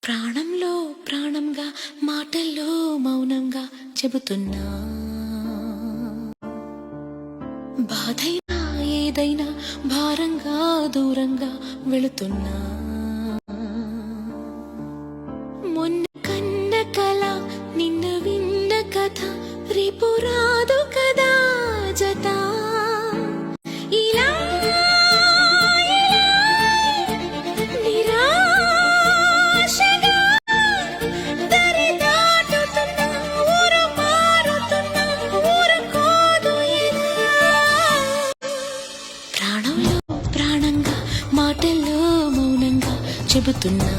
ప్రాణంలో ప్రాణంగా మాటల్లో మౌనంగా చెబుతున్నా, బాధైనా ఏదైనా భారంగా దూరంగా వెళుతున్నా. మొన్న కన్న కల నిన్న విన్న కథ రేపు రాదు కదా జత. ఇలా నిరాశగా దరి దాటుతున్నా, ఊరు మారుతున్నా, ఊరుకోదు ఇలా. ప్రాణంలో ప్రాణంగా మాటల్లో మౌనంగా చెబుతున్నా.